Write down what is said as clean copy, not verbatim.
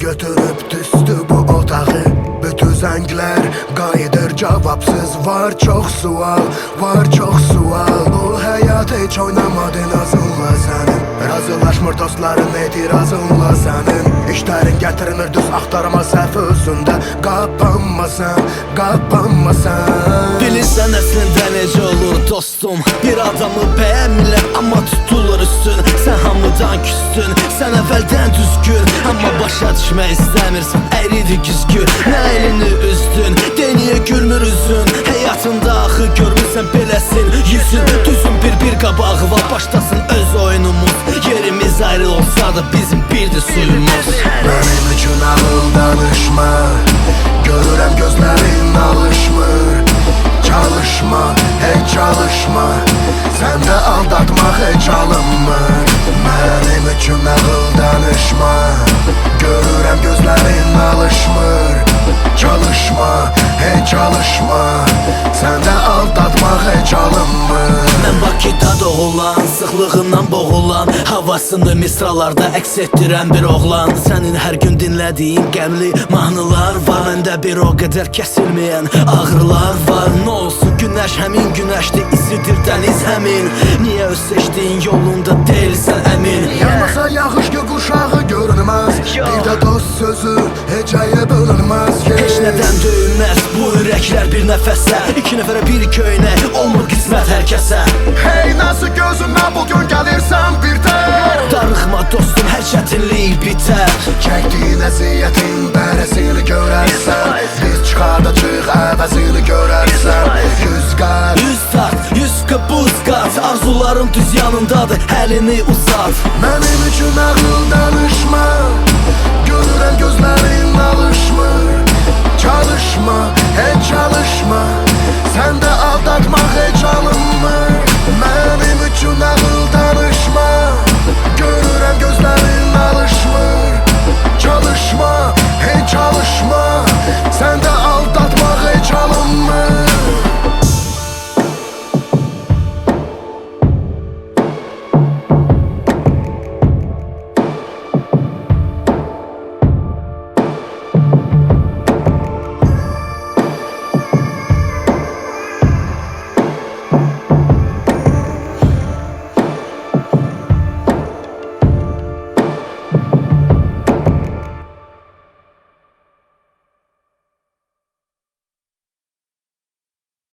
Götürüp düşdü bu otağı. Bütün zənglər qayıdır cavabsız. Var çox sual, var çox sual. Bu həyat heç oynamadın azınla sənin. Razılaşmır dostların etirazınla sənin. İşlərin gətirilmir düz axtarma səhv özündə. Qapanmasan, qapanmasan. Bilirsən əslində necə olur dostum. Bir adamı bəyənmirlər amma tutulur üstün. Sən hamıdan küstün, sən əvvəldən düzgün. Amma başa düşmək istəmirsən, əyridir güzgün. Nə elini üzdün, deniyə gülmür üzün. Həyatında axı görmürsən beləsin yüzün. Düzün bir qabağı var, başlasın öz oyunumuz. Yerimiz ayrı olsa da bizim birdir suyumuz. Mənim üçün ağıl danışma, görürəm gözlərin alışmır. Çalışma, heç çalışma, səndə aldatmaq heç alınmır. Mənim üçün ağıl danışma, görürəm gözlərin alışmır. Çalışma, heç çalışma, səndə aldatmaq heç alınmır. Mən Bakıda doğulan, sıxlığından boğulan, havasını misralarda əks etdirən bir oğlan. Sənin hər gün dinlədiyin qəmli mahnılar var. Məndə bir o qədər kəsilməyən ağrılar var. Nə olsun günəş həmin günəşdir, isidir dəniz həmin. Niyə öz seçdiyin yolunda deyilsən əmin? Yağmasa yağış göquşağı görünməz. Bir də dost sözü hecəyə bölünməz. Heç nədən döyülməz bu ürəklər bir nəfəsə. İki nəfərə bir köynək olmur qismət hər kəsə. Hey nasıl gözümə bugün gəlirsən birtər. Darıxma dostum, hər çətinlik bitər. Çəkdiyin əziyyətin bərəsini görərsən. Biz çıxardacaq əvəzini görərsən. Yüz qat, Yüz tart, yüz qıbuz qat. Arzuların düz yanındadır, əlini uzat. mənim üçün ağıl danışma, görürəm gözlərin alışmır. Çalışma, heç çalışma, səndə aldatmaq heç alınmır.